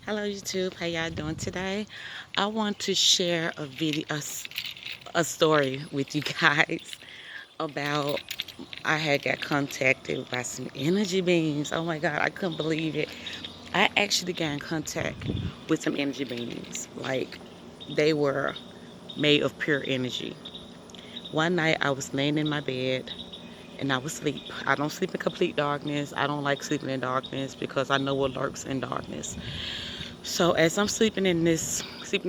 Hello YouTube, how y'all doing today? I want to share a video, a story with you guys about I had got contacted by some energy beings. Oh my God, I couldn't believe it. I actually got in contact with some energy beings. Like they were made of pure energy. One night I was laying in my bed and I was asleep. I don't sleep in complete darkness. I don't like sleeping in darkness because I know what lurks in darkness. So as I'm sleeping in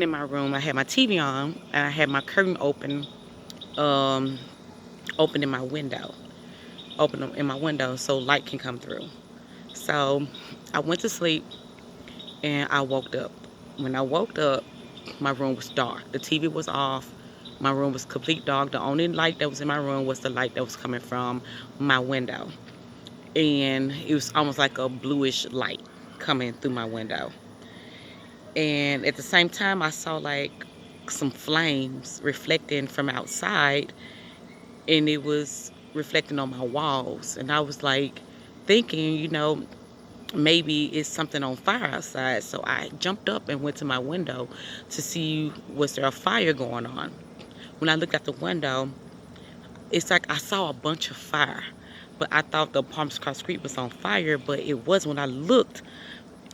my room, I had my TV on and I had my curtain um, open in my window, so light can come through. So I went to sleep and I woke up. When I woke up, my room was dark. The TV was off. My room was complete dark. The only light that was in my room was the light that was coming from my window. And it was almost like a bluish light coming through my window. And at the same time, I saw like some flames reflecting from outside, and it was reflecting on my walls. And I was like thinking, maybe it's something on fire outside. So I jumped up and went to my window to see was there a fire going on. When I looked out the window, it's like I saw a bunch of fire, but I thought the Palms Cross Street was on fire, but it was. When I looked,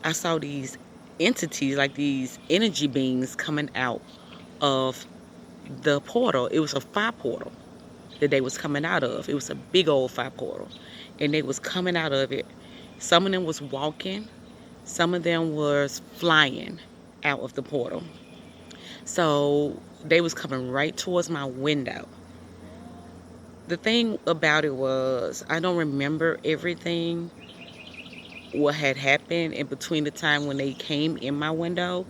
I saw these entities, like these energy beings coming out of the portal. It was a fire portal that they was coming out of. It was a big old fire portal, and they was coming out of it. Some of them was walking, some of them was flying out of the portal. So they was coming right towards my window. The thing about it was I don't remember everything what had happened in between the time when they came in my window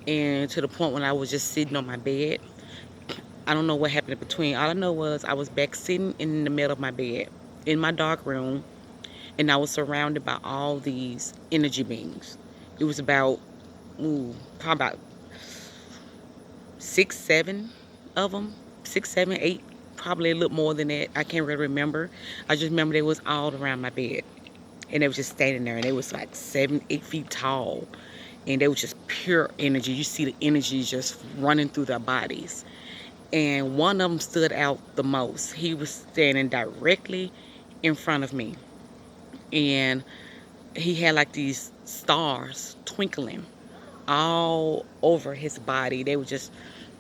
and to the point when I was just sitting on my bed. I don't know what happened in between. All I know was I was back sitting in the middle of my bed in my dark room, and I was surrounded by all these energy beings. It was about, probably about 6, 7 of them, 6, 7, 8, probably a little more than that. I can't really remember. I just remember they was all around my bed, and they was just standing there, and they was like 7, 8 feet tall, and they was just pure energy. You see the energy just running through their bodies. And one of them stood out the most. He was standing directly in front of me, and he had like these stars twinkling all over his body. They were just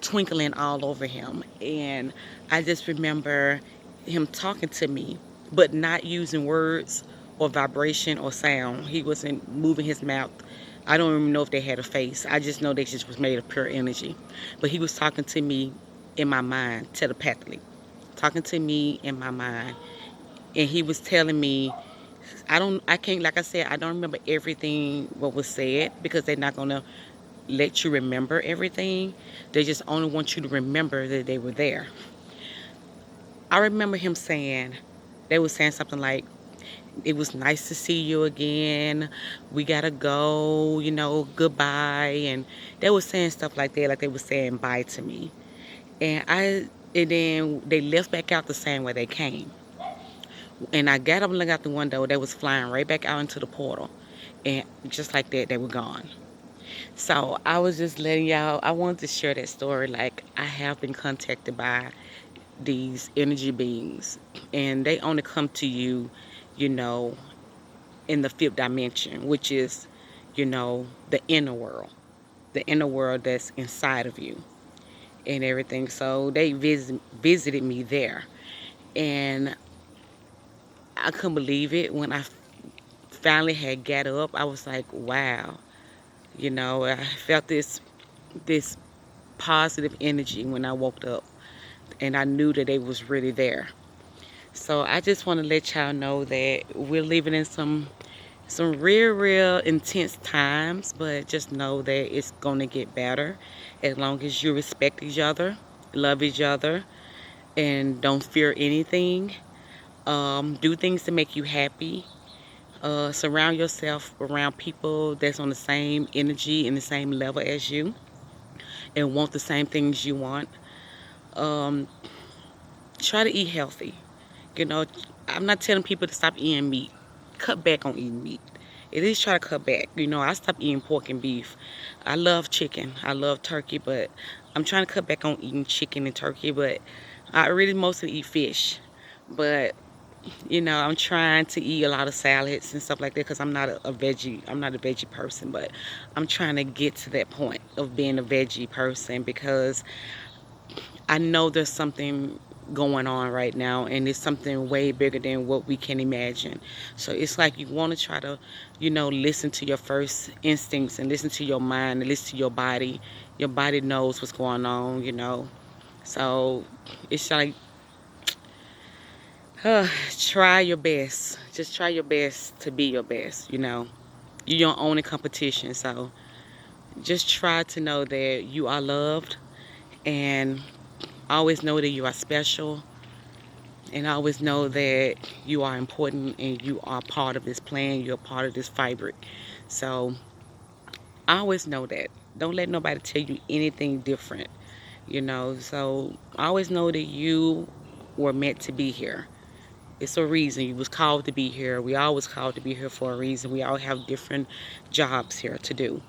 twinkling all over him. And I just remember him talking to me, but not using words or vibration or sound. He wasn't moving his mouth. I don't even know if they had a face. I just know they just was made of pure energy. But he was talking to me in my mind, telepathically. Talking to me in my mind. And he was telling me, I can't, like I said, I don't remember everything what was said because they're not going to let you remember everything. They just only want you to remember that they were there. I remember him saying, they were saying something like, it was nice to see you again. We gotta go, goodbye. And they were saying stuff like that, like they were saying bye to me. And then they left back out the same way they came. And I got up and looked out the window. They was flying right back out into the portal. And just like that, they were gone. So I was just letting y'all, I wanted to share that story. Like, I have been contacted by these energy beings, and they only come to you, you know, in the fifth dimension, which is, the inner world that's inside of you and everything. So they visited me there, and I couldn't believe it when I finally had got up. I was like, wow, I felt this positive energy when I woke up, and I knew that it was really there. So I just want to let y'all know that we're living in some real intense times, but just know that it's gonna get better as long as you respect each other, love each other, and don't fear anything. Do things to make you happy. Surround yourself around people that's on the same energy and the same level as you and want the same things you want. Um, Try to eat healthy. You know, I'm not telling people to stop eating meat. Cut back on eating meat. at least try to cut back. You know, I stopped eating pork and beef. I love chicken. I love turkey, but I'm trying to cut back on eating chicken and turkey, but I really mostly eat fish. But you know, I'm trying to eat a lot of salads and stuff like that because a veggie. I'm not a veggie person, but I'm trying to get to that point of being a veggie person because I know there's something going on right now, and it's something way bigger than what we can imagine. So it's like you want to try to, you know, listen to your first instincts and listen to your mind and listen to your body. Your body knows what's going on, you know. So it's like try your best. Just try your best to be your best, you know. You're your only competition. So just try to know that you are loved and always know that you are special and always know that you are important and you are part of this plan. You're part of this fabric. So I always know that. Don't let nobody tell you anything different, you know. So I always know that you were meant to be here. It's a reason you was called to be here. We all was called to be here for a reason. We all have different jobs here to do.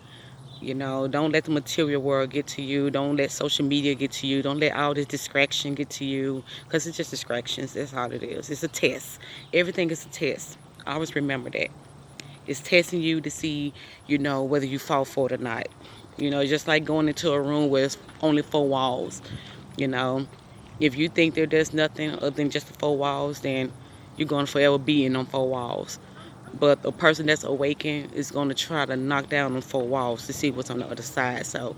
You know, don't let the material world get to you. Don't let social media get to you. Don't let all this distraction get to you because it's just distractions. That's all it is. It's a test. Everything is a test. Always remember that. It's testing you to see, you know, whether you fall for it or not. You know, just like going into a room where it's only four walls. You know, if you think that there's nothing other than just the four walls, then you're going to forever be in them four walls. But the person that's awakened is going to try to knock down them four walls to see what's on the other side. So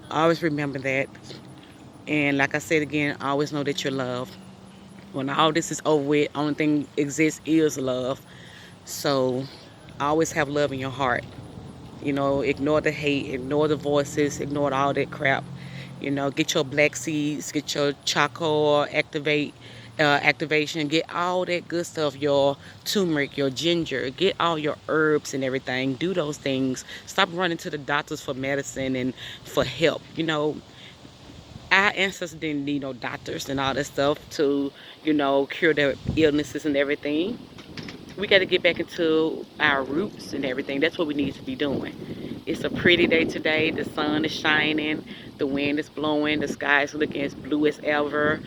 always remember that. And like I said again, always know that you're loved. When all this is over with, only thing exists is love. So always have love in your heart. You know, ignore the hate, ignore the voices, ignore all that crap. You know, get your black seeds, get your charcoal activation, get all that good stuff, your turmeric, your ginger, get all your herbs and everything. Do those things. Stop running to the doctors for medicine and for help. You know, our ancestors didn't need no doctors and all that stuff to, you know, cure their illnesses and everything. We got to get back into our roots and everything. That's what we need to be doing. It's a pretty day today. The sun is shining. The wind is blowing. The sky is looking as blue as ever.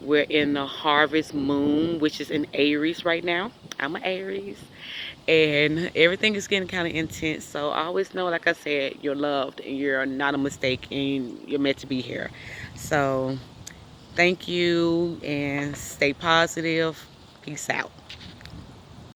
We're in the harvest moon, which is in Aries right now. I'm an Aries. And everything is getting kind of intense. So I always know, like I said, you're loved and you're not a mistake and you're meant to be here. So thank you and stay positive. Peace out.